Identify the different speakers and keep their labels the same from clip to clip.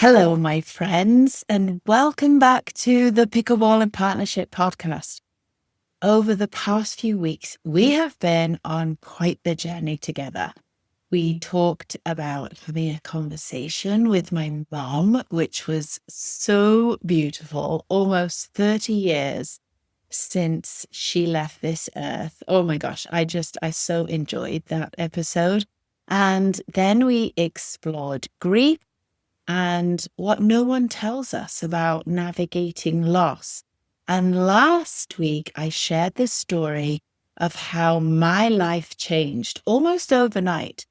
Speaker 1: Hello, my friends, and welcome back to the Pickleball and Partnership Podcast. Over the past few weeks, we have been on quite the journey together. We talked about having a conversation with my mom, which was so beautiful, almost 30 years since she left this earth. Oh my gosh, I so enjoyed that episode. And then we explored grief and what no one tells us about navigating loss. And last week, I shared the story of how my life changed almost overnight.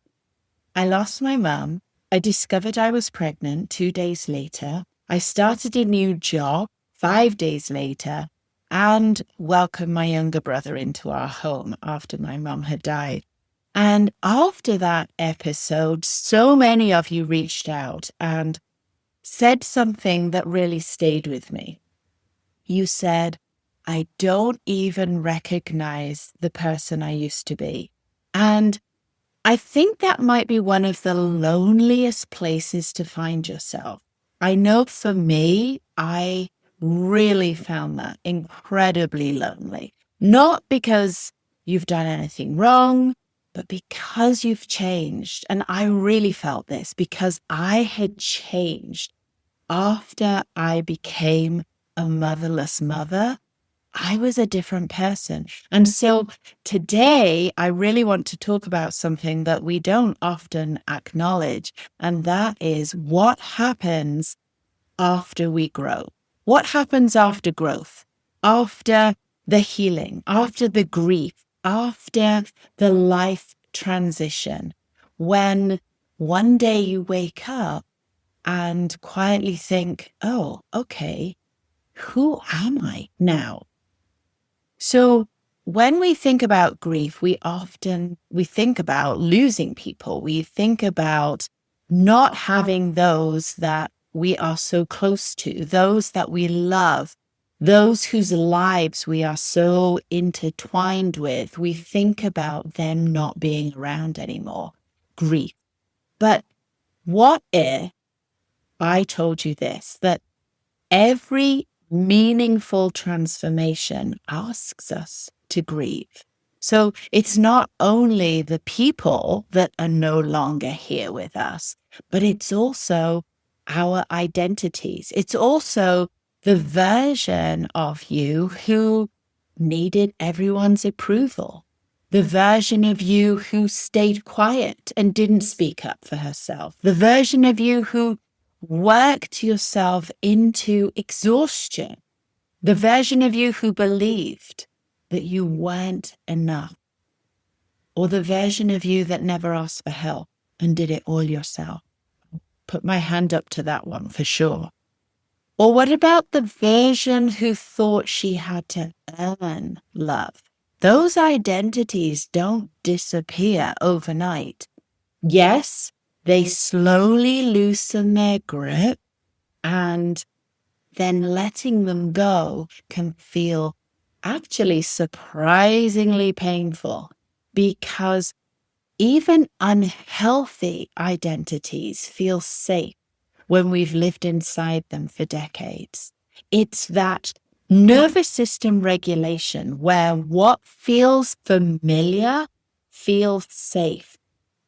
Speaker 1: I lost my mum. I discovered I was pregnant 2 days later. I started a new job 5 days later and welcomed my younger brother into our home after my mum had died. And after that episode, so many of you reached out and said something that really stayed with me. You said, I don't even recognize the person I used to be. And I think that might be one of the loneliest places to find yourself. I know for me, I really found that incredibly lonely. Not because you've done anything wrong, but because you've changed. And I really felt this because I had changed after I became a motherless mother. I was a different person. And so today, I really want to talk about something that we don't often acknowledge, and that is what happens after we grow. What happens after growth, after the healing, after the grief, after the life transition, when one day you wake up and quietly think, oh, okay, who am I now? So when we think about grief, we think about losing people. We think about not having those that we are so close to, those that we love, those whose lives we are so intertwined with. We think about them not being around anymore, grief. But what if I told you this, that every meaningful transformation asks us to grieve? So it's not only the people that are no longer here with us, but it's also our identities. It's also the version of you who needed everyone's approval, the version of you who stayed quiet and didn't speak up for herself, the version of you who worked yourself into exhaustion, the version of you who believed that you weren't enough, or the version of you that never asked for help and did it all yourself. Put my hand up to that one for sure. Or what about the version who thought she had to earn love? Those identities don't disappear overnight. Yes, they slowly loosen their grip, and then letting them go can feel actually surprisingly painful, because even unhealthy identities feel safe when we've lived inside them for decades. It's that nervous system regulation where what feels familiar feels safe,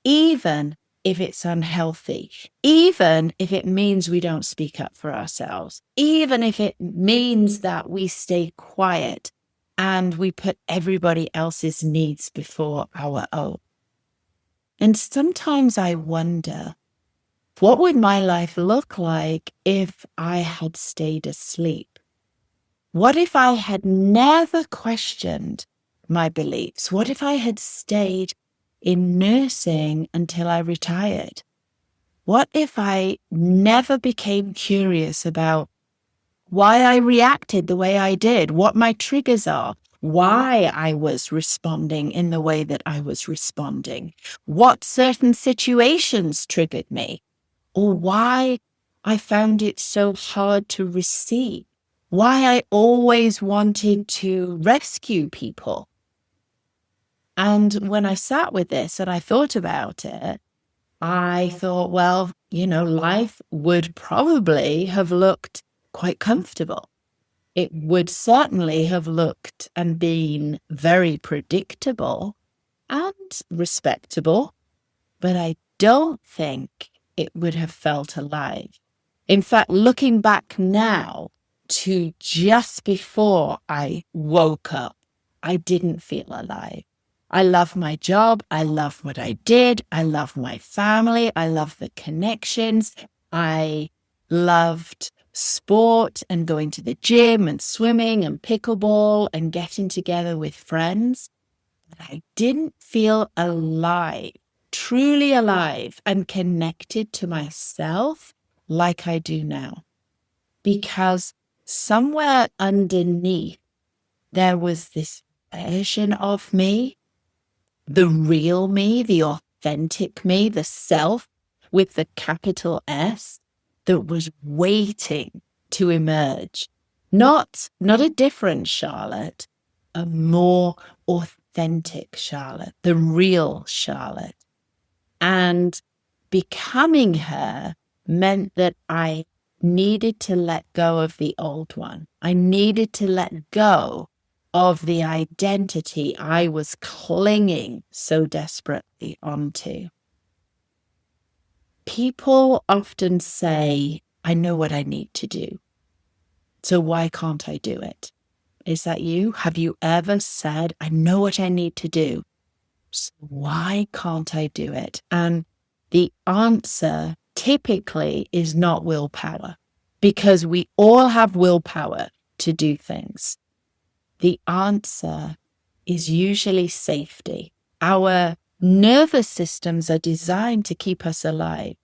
Speaker 1: even if it's unhealthy, even if it means we don't speak up for ourselves, even if it means that we stay quiet and we put everybody else's needs before our own. And sometimes I wonder, what would my life look like if I had stayed asleep? What if I had never questioned my beliefs? What if I had stayed in nursing until I retired? What if I never became curious about why I reacted the way I did, what my triggers are, why I was responding in the way that I was responding, what certain situations triggered me, or why I found it so hard to receive, why I always wanted to rescue people? And when I sat with this and I thought about it, I thought, well, life would probably have looked quite comfortable. It would certainly have looked and been very predictable and respectable, but I don't think it would have felt alive. In fact, looking back now to just before I woke up, I didn't feel alive. I love my job. I love what I did. I love my family. I love the connections. I loved sport and going to the gym and swimming and pickleball and getting together with friends. But I didn't feel alive, truly alive and connected to myself like I do now. Because somewhere underneath, there was this version of me, the real me, the authentic me, the self with the capital S, that was waiting to emerge. Not a different Charlotte, a more authentic Charlotte, the real Charlotte. And becoming her meant that I needed to let go of the old one. I needed to let go of the identity I was clinging so desperately onto. People often say, I know what I need to do, so why can't I do it? Is that you? Have you ever said, I know what I need to do, so why can't I do it? And the answer typically is not willpower, because we all have willpower to do things. The answer is usually safety. Our nervous systems are designed to keep us alive,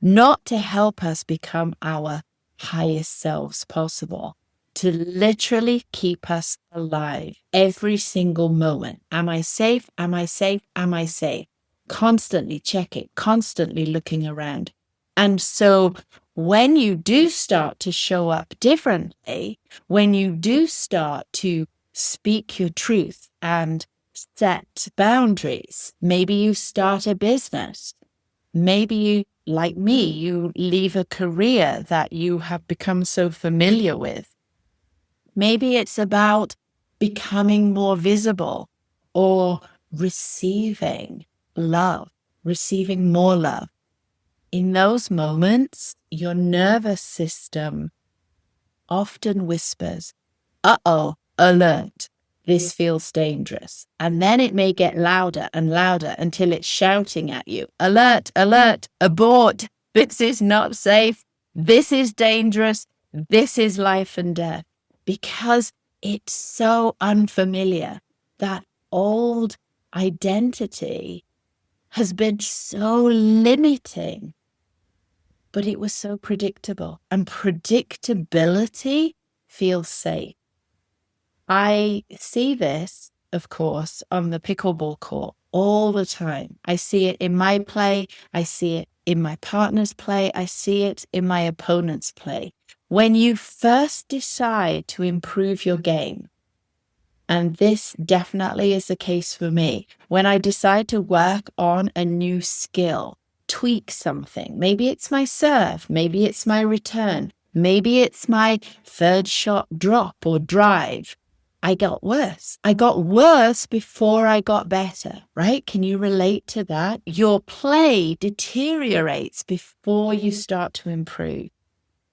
Speaker 1: not to help us become our highest selves possible, to literally keep us alive every single moment. Am I safe? Am I safe? Am I safe? Constantly checking, constantly looking around. And so when you do start to show up differently, when you do start to speak your truth and set boundaries, maybe you start a business, maybe you, like me, you leave a career that you have become so familiar with. Maybe it's about becoming more visible or receiving love, receiving more love. In those moments, your nervous system often whispers, uh-oh, alert, this feels dangerous. And then it may get louder and louder until it's shouting at you, alert, alert, abort, this is not safe, this is dangerous, this is life and death. Because it's so unfamiliar. That old identity has been so limiting, but it was so predictable, and predictability feels safe. I see this, of course, on the pickleball court all the time. I see it in my play. I see it in my partner's play. I see it in my opponent's play. When you first decide to improve your game, and this definitely is the case for me, when I decide to work on a new skill, tweak something, maybe it's my serve, maybe it's my return, maybe it's my third shot drop or drive, I got worse. I got worse before I got better, right? Can you relate to that? Your play deteriorates before you start to improve.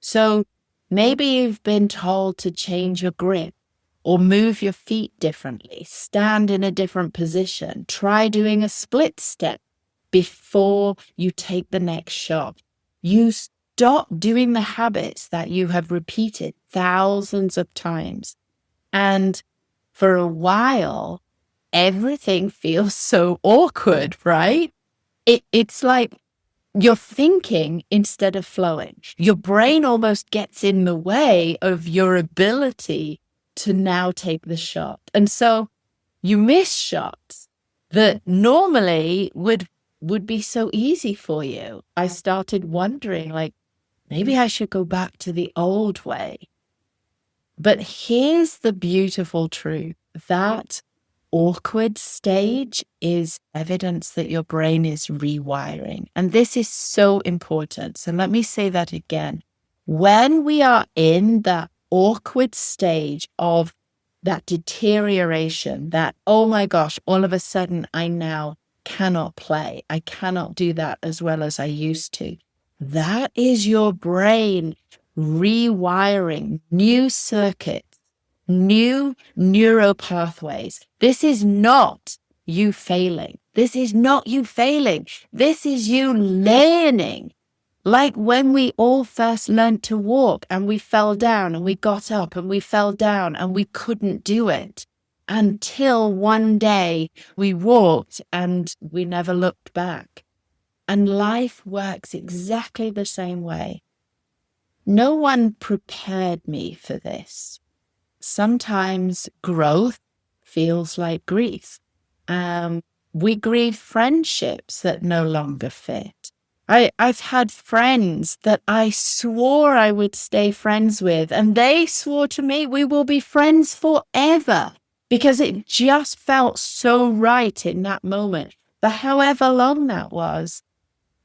Speaker 1: So maybe you've been told to change your grip or move your feet differently, stand in a different position, try doing a split step before you take the next shot. You stop doing the habits that you have repeated thousands of times. And for a while, everything feels so awkward, right? It's like you're thinking instead of flowing. Your brain almost gets in the way of your ability to now take the shot. And so you miss shots that normally would be so easy for you. I started wondering, like, maybe I should go back to the old way. But here's the beautiful truth, that awkward stage is evidence that your brain is rewiring. And this is so important. So let me say that again. When we are in that awkward stage of that deterioration, that, oh my gosh, all of a sudden I now cannot play. I cannot do that as well as I used to. That is your brain rewiring new circuits, new neural pathways. This is not you failing. This is not you failing. This is you learning. Like when we all first learned to walk and we fell down and we got up and we fell down and we couldn't do it until one day we walked and we never looked back. And life works exactly the same way. No one prepared me for this. Sometimes growth feels like grief. We grieve friendships that no longer fit. I've had friends that I swore I would stay friends with, and they swore to me we will be friends forever because it just felt so right in that moment, for however long that was.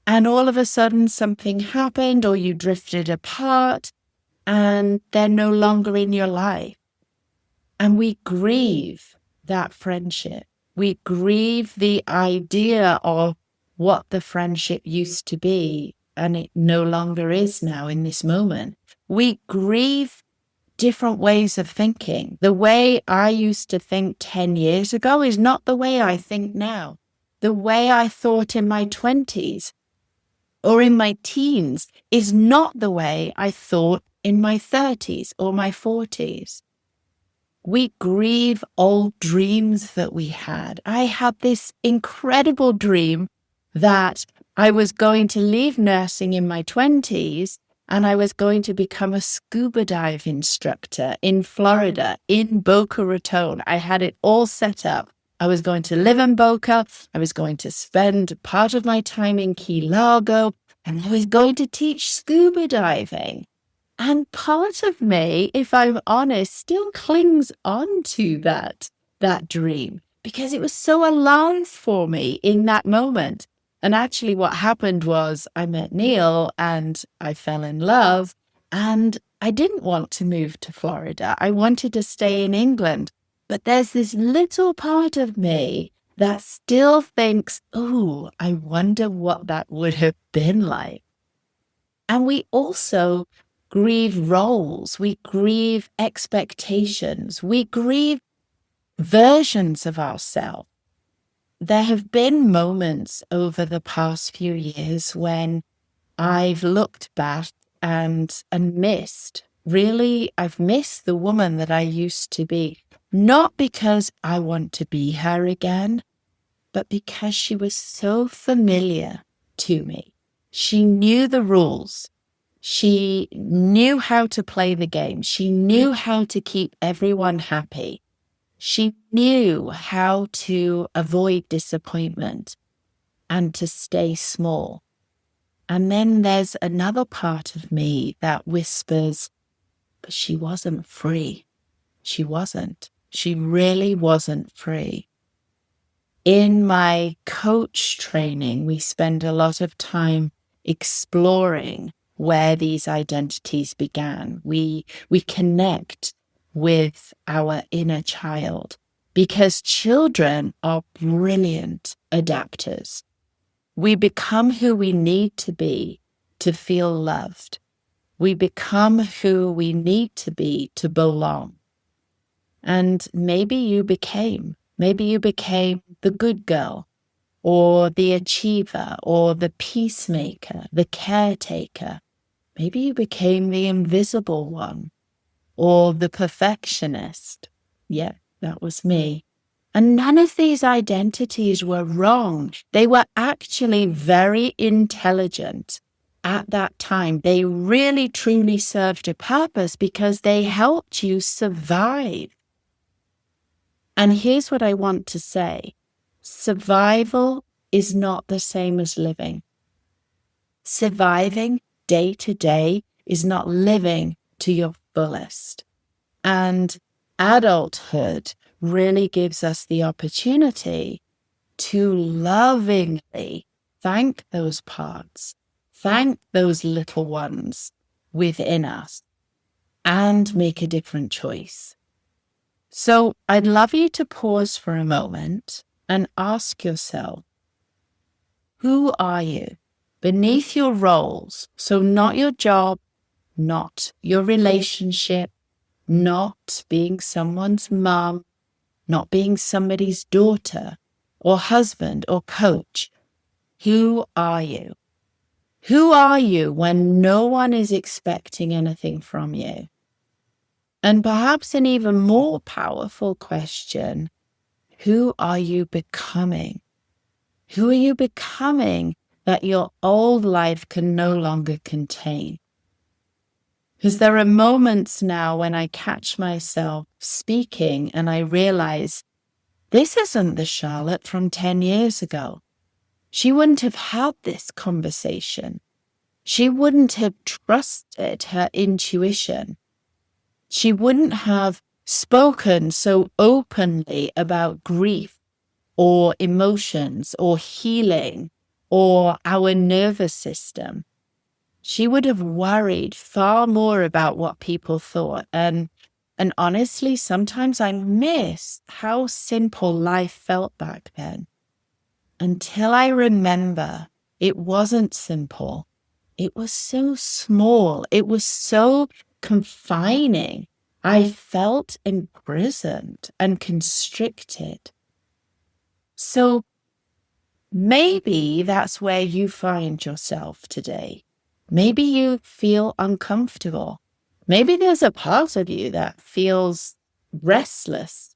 Speaker 1: And all of a sudden something happened or you drifted apart and they're no longer in your life. And we grieve that friendship. We grieve the idea of what the friendship used to be and it no longer is now in this moment. We grieve different ways of thinking. The way I used to think 10 years ago is not the way I think now. The way I thought in my 20s or in my teens is not the way I thought in my 30s or my 40s. We grieve old dreams that we had. I had this incredible dream that I was going to leave nursing in my 20s and I was going to become a scuba dive instructor in Florida, in Boca Raton. I had it all set up. I was going to live in Boca. I was going to spend part of my time in Key Largo, and I was going to teach scuba diving. And part of me, if I'm honest, still clings on to that dream because it was so alive for me in that moment. And actually what happened was I met Neil and I fell in love and I didn't want to move to Florida. I wanted to stay in England. But there's this little part of me that still thinks, oh, I wonder what that would have been like. And we also grieve roles. We grieve expectations. We grieve versions of ourselves. There have been moments over the past few years when I've looked back and missed. Really, I've missed the woman that I used to be. Not because I want to be her again, but because she was so familiar to me. She knew the rules. She knew how to play the game. She knew how to keep everyone happy. She knew how to avoid disappointment and to stay small. And then there's another part of me that whispers, but she wasn't free. She wasn't. She really wasn't free. In my coach training, we spend a lot of time exploring where these identities began. We connect with our inner child because children are brilliant adapters. We become who we need to be to feel loved. We become who we need to be to belong. And maybe you became the good girl or the achiever or the peacemaker, the caretaker. Maybe you became the invisible one or the perfectionist. Yeah, that was me. And none of these identities were wrong. They were actually very intelligent at that time. They really, truly served a purpose because they helped you survive. And here's what I want to say. Survival is not the same as living. Surviving day to day is not living to your fullest. And adulthood really gives us the opportunity to lovingly thank those parts, thank those little ones within us, and make a different choice. So I'd love you to pause for a moment and ask yourself, who are you beneath your roles? So not your job, not your relationship, not being someone's mum, not being somebody's daughter or husband or coach. Who are you? Who are you when no one is expecting anything from you? And perhaps an even more powerful question, who are you becoming? Who are you becoming that your old life can no longer contain? Because there are moments now when I catch myself speaking and I realize this isn't the Charlotte from 10 years ago. She wouldn't have had this conversation. She wouldn't have trusted her intuition. She wouldn't have spoken so openly about grief or emotions or healing or our nervous system. She would have worried far more about what people thought. And honestly, sometimes I miss how simple life felt back then. Until I remember it wasn't simple. It was so small. It was so confining. I felt imprisoned and constricted. So maybe that's where you find yourself today. Maybe you feel uncomfortable. Maybe there's a part of you that feels restless,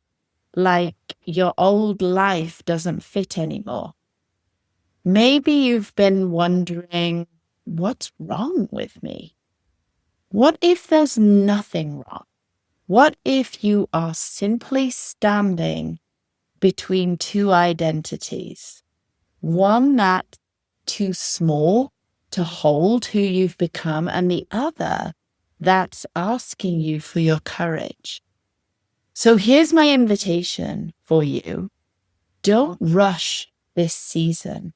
Speaker 1: like your old life doesn't fit anymore. Maybe you've been wondering, what's wrong with me? What if there's nothing wrong? What if you are simply standing between two identities? One that's too small to hold who you've become, and the other that's asking you for your courage. So here's my invitation for you. Don't rush this season.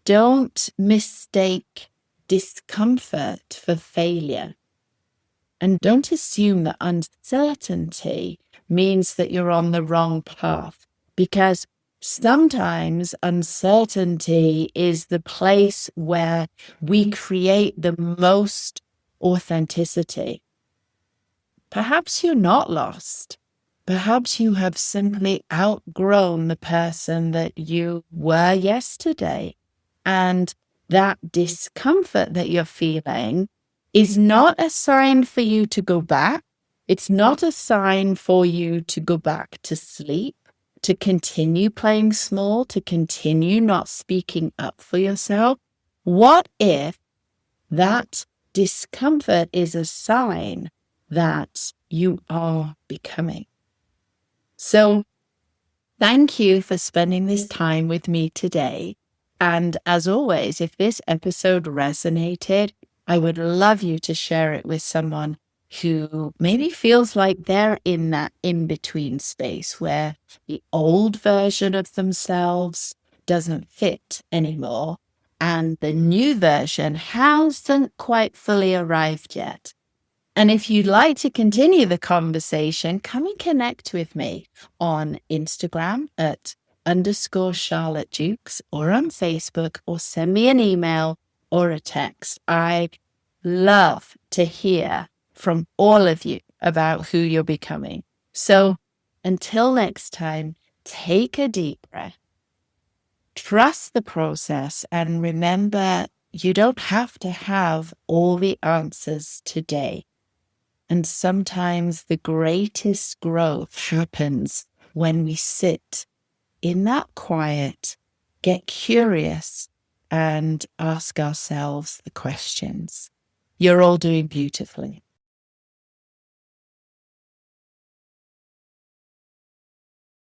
Speaker 1: Don't mistake discomfort for failure. And don't assume that uncertainty means that you're on the wrong path, because sometimes uncertainty is the place where we create the most authenticity. Perhaps you're not lost. Perhaps you have simply outgrown the person that you were yesterday. And that discomfort that you're feeling is not a sign for you to go back. It's not a sign for you to go back to sleep, to continue playing small, to continue not speaking up for yourself. What if that discomfort is a sign that you are becoming? So thank you for spending this time with me today. And as always, if this episode resonated, I would love you to share it with someone who maybe feels like they're in that in-between space where the old version of themselves doesn't fit anymore and the new version hasn't quite fully arrived yet. And if you'd like to continue the conversation, come and connect with me on Instagram at _Charlotte Dukes or on Facebook, or send me an email or a text. I'd love to hear from all of you about who you're becoming. So until next time, take a deep breath, trust the process, and remember you don't have to have all the answers today. And sometimes the greatest growth happens when we sit in that quiet, get curious, and ask ourselves the questions. You're all doing beautifully.